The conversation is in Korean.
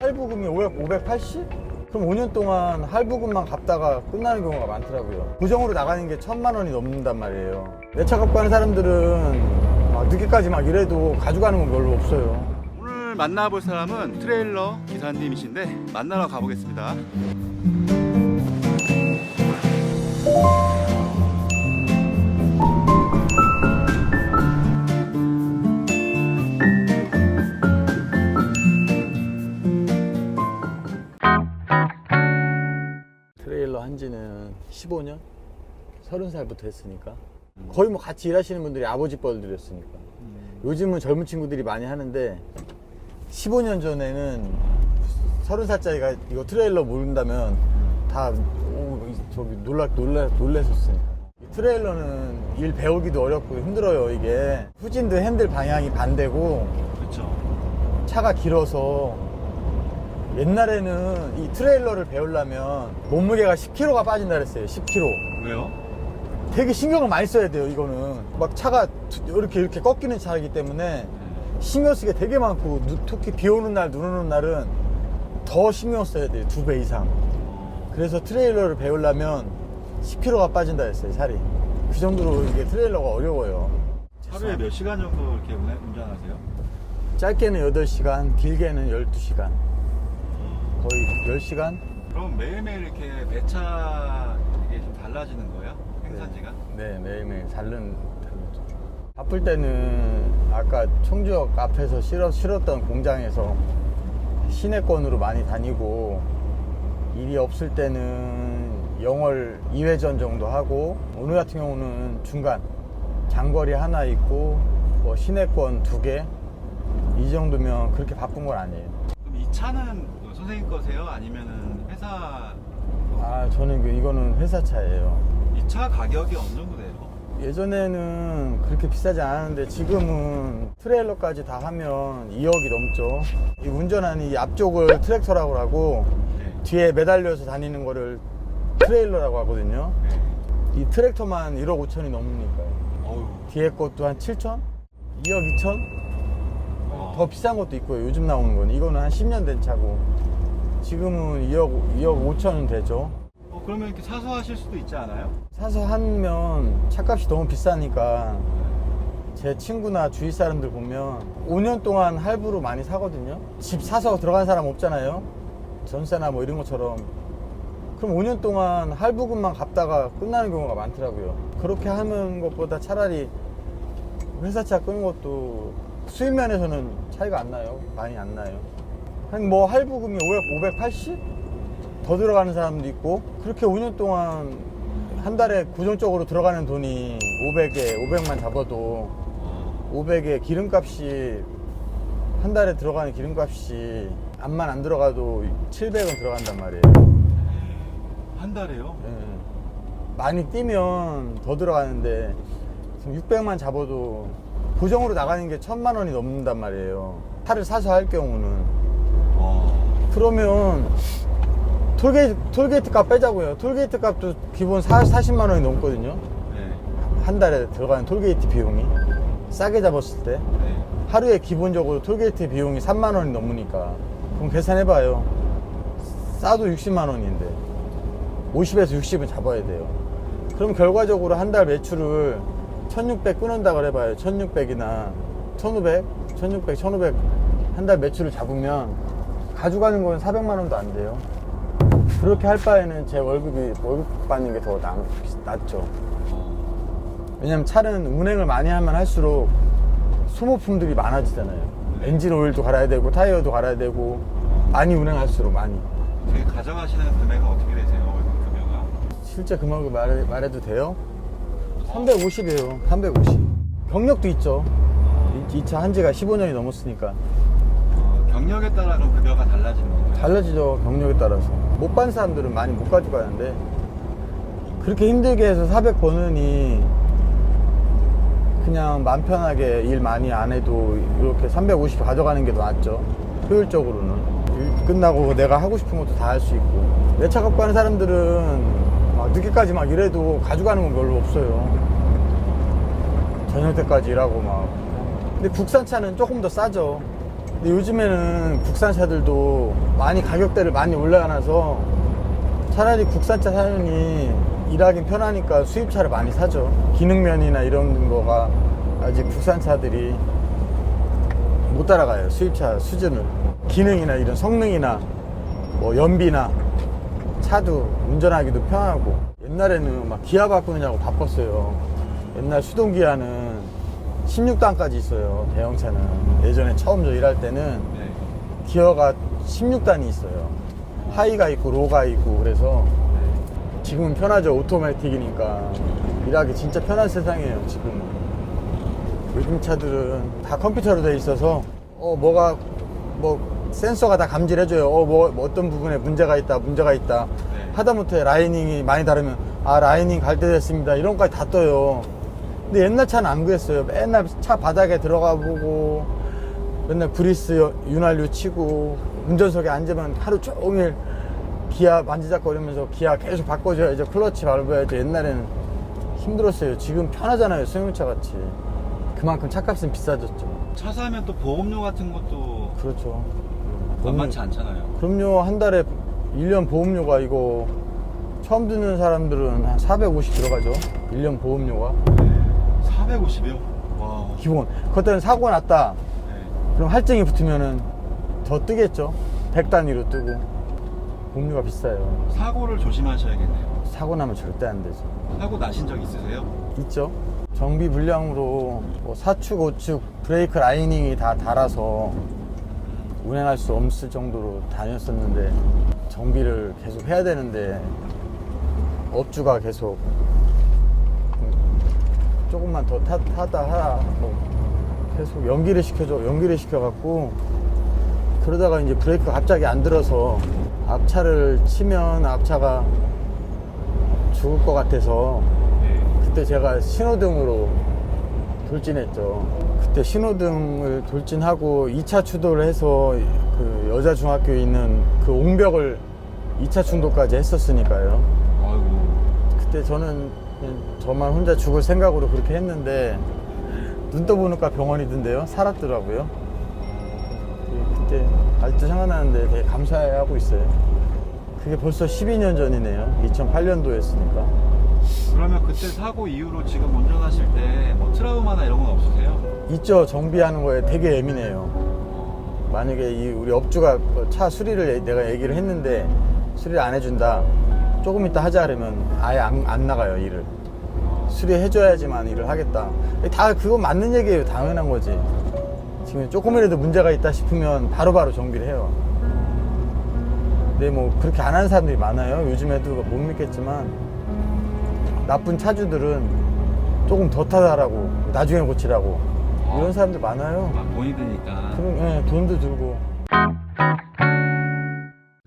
할부금이 580? 그럼 5년 동안 할부금만 갚다가 끝나는 경우가 많더라고요. 고정으로 나가는 게 1000만 원이 넘는단 말이에요. 내 차 갖고 가는 사람들은 늦게까지 막 이래도 가져가는 건 별로 없어요. 오늘 만나볼 사람은 트레일러 기사님이신데 만나러 가보겠습니다. 트레일러 한지는 15년? 30살부터 했으니까 거의 뭐 같이 일하시는 분들이 아버지 뻘들이었으니까. 요즘은 젊은 친구들이 많이 하는데 15년 전에는 30살짜리가 이거 트레일러 모른다면 다 저기 놀랬었으니까. 트레일러는 일 배우기도 어렵고 힘들어요. 이게 후진도 핸들 방향이 반대고 그렇죠. 차가 길어서 옛날에는 이 트레일러를 배우려면 몸무게가 10kg가 빠진다 그랬어요. 10kg. 왜요? 되게 신경을 많이 써야 돼요. 이거는 막 차가 이렇게 꺾이는 차이기 때문에 신경 쓰게 되게 많고, 특히 비 오는 날, 눈 오는 날은 더 신경 써야 돼요. 2배 이상. 그래서 트레일러를 배우려면 10kg가 빠진다 했어요. 살이. 그 정도로 이게 트레일러가 어려워요. 하루에 몇 시간 정도 이렇게 운전하세요? 짧게는 8시간, 길게는 12시간. 거의 10시간? 그럼 매일매일 이렇게 배차 이게 좀 달라지는 거예요? 생산지가? 네, 매일매일 다르죠. 바쁠 때는 아까 청주역 앞에서 실었던 공장에서 시내권으로 많이 다니고, 일이 없을 때는 영월 2회전 정도 하고, 오늘 같은 경우는 중간 장거리 하나 있고 뭐 시내권 2개, 이 정도면 그렇게 바쁜 건 아니에요. 그럼 이 차는 선생님 거세요? 아니면은 회사? 저는 이거는 회사 차예요. 이 차 가격이 어느 정도 돼요? 예전에는 그렇게 비싸지 않았는데 지금은 트레일러까지 다 하면 2억이 넘죠. 이 운전하는 이 앞쪽을 트랙터라고 하고, 네. 뒤에 매달려서 다니는 거를 트레일러라고 하거든요. 네. 이 트랙터만 1억 5천이 넘으니까요. 어우. 뒤에 것도 한 7천? 2억 2천? 더 비싼 것도 있고요. 요즘 나오는 거는. 이거는 한 10년 된 차고, 지금은 2억 5천은 되죠. 그러면 이렇게 사서 하실 수도 있지 않아요? 사서 하면 차값이 너무 비싸니까, 제 친구나 주위 사람들 보면 5년 동안 할부로 많이 사거든요. 집 사서 들어간 사람 없잖아요. 전세나 뭐 이런 것처럼. 그럼 5년 동안 할부금만 갚다가 끝나는 경우가 많더라고요. 그렇게 하는 것보다 차라리 회사차 끄는 것도 수입 면에서는 차이가 안 나요. 많이 안 나요. 한 뭐 할부금이 580? 더 들어가는 사람도 있고, 그렇게 5년 동안 한 달에 고정적으로 들어가는 돈이 500만 잡아도 500에 기름값이, 한 달에 들어가는 기름값이 암만 안 들어가도 700은 들어간단 말이에요. 한 달에요? 예. 많이 뛰면 더 들어가는데 600만 잡아도 고정으로 나가는 게 1000만 원이 넘는단 말이에요. 차를 사서 할 경우는. 그러면 톨게이트 값 빼자고요. 톨게이트 값도 기본 40만 원이 넘거든요. 네. 한 달에 들어가는 톨게이트 비용이 싸게 잡았을 때 네. 하루에 기본적으로 톨게이트 비용이 3만 원이 넘으니까, 그럼 계산해봐요. 싸도 60만 원인데 50에서 60은 잡아야 돼요. 그럼 결과적으로 한 달 매출을 1600 끊는다 그래봐요. 1600이나 1500, 1500 한 달 매출을 잡으면 가져가는 건 400만 원도 안 돼요. 그렇게 할 바에는 제 월급 받는 게 더 낫죠. 왜냐면 차는 운행을 많이 하면 할수록 소모품들이 많아지잖아요. 엔진 오일도 갈아야 되고 타이어도 갈아야 되고, 많이 운행할수록 많이. 저희 가져가시는 금액은 어떻게 되세요? 월급 급여가? 실제 금액을 말해도 돼요? 350이에요. 350. 경력도 있죠. 이 차 한 지가 15년이 넘었으니까. 경력에 따라 그럼 급여가 달라지는 건가요? 달라지죠. 경력에 따라서. 못 반 사람들은 많이 못 가져가는데, 그렇게 힘들게 해서 400 버느니 그냥 맘 편하게 일 많이 안 해도 이렇게 350 가져가는 게 더 낫죠. 효율적으로는. 일 끝나고 내가 하고 싶은 것도 다 할 수 있고. 내 차 갖고 가는 사람들은 막 늦게까지 막 일해도 가져가는 건 별로 없어요. 저녁 때까지 일하고 막. 근데 국산차는 조금 더 싸죠. 근데 요즘에는 국산차들도 많이 가격대를 많이 올라가서 차라리 국산차 사느니 일하긴 편하니까 수입차를 많이 사죠. 기능면이나 이런 거가 아직 국산차들이 못 따라가요. 수입차 수준을. 기능이나 이런 성능이나 뭐 연비나 차도 운전하기도 편하고. 옛날에는 막 기아 바꾸느냐고 바빴어요. 옛날 수동기아는 16단까지 있어요. 대형차는. 예전에 처음 저 일할 때는 네. 기어가 16단이 있어요. 하이가 있고 로가 있고. 그래서 지금은 편하죠. 오토매틱이니까 일하기 진짜 편한 세상이에요. 지금은. 요즘 차들은 다 컴퓨터로 돼 있어서 뭐가 센서가 다 감지해줘요. 뭐 어떤 부분에 문제가 있다 네. 하다못해 라이닝이 많이 다르면 라이닝 갈 때 됐습니다 이런 것까지 다 떠요. 근데 옛날 차는 안 그랬어요. 맨날 차 바닥에 들어가 보고 맨날 브리스 윤활유 치고 운전석에 앉으면 하루 종일 기아 만지작거리면서 기아 계속 바꿔줘야죠. 클러치 밟아야죠. 옛날에는 힘들었어요. 지금 편하잖아요. 승용차 같이. 그만큼 차값은 비싸졌죠. 차 사면 또 보험료 같은 것도 그렇죠. 만만치 않잖아요. 그럼요. 한 달에 1년 보험료가 이거 처음 듣는 사람들은 한 450 들어가죠. 1년 보험료가. 450이요? 와. 기본. 그것들은 사고 났다. 네. 그럼 할증이 붙으면은 더 뜨겠죠. 100 단위로 뜨고. 보험료가 비싸요. 사고를 조심하셔야겠네요. 사고 나면 절대 안 되죠. 사고 나신 적 있으세요? 있죠. 정비 불량으로 뭐 사축, 우측, 브레이크 라이닝이 다 닳아서 운행할 수 없을 정도로 다녔었는데 정비를 계속 해야 되는데 업주가 계속 조금만 더 타다 하라 뭐 계속 연기를 시켜갖고 그러다가 이제 브레이크가 갑자기 안 들어서 앞차를 치면 앞차가 죽을 것 같아서 네. 그때 제가 신호등으로 돌진했죠. 그때 신호등을 돌진하고 2차 추돌을 해서 그 여자 중학교에 있는 그 옹벽을 2차 충돌까지 했었으니까요. 아이고. 그때 저는 그냥 저만 혼자 죽을 생각으로 그렇게 했는데 눈 떠보니까 병원이던데요. 살았더라고요. 그때 아직도 생각나는데 되게 감사해하고 있어요. 그게 벌써 12년 전이네요. 2008년도였으니까. 그러면 그때 사고 이후로 지금 운전하실 때 뭐 트라우마나 이런 건 없으세요? 있죠. 정비하는 거에 되게 예민해요. 만약에 우리 업주가 차 수리를 내가 얘기를 했는데 수리를 안 해준다. 조금 이따 하자 그러면 아예 안 나가요. 일을. 수리해줘야지만 일을 하겠다. 다 그거 맞는 얘기예요. 당연한 거지. 지금 조금이라도 문제가 있다 싶으면 바로바로 정비를 해요. 근데 뭐 그렇게 안 하는 사람들이 많아요. 요즘에도 못 믿겠지만 나쁜 차주들은 조금 더 타다라고 나중에 고치라고 이런 사람들 많아요. 돈이 드니까. 그럼 돈도 들고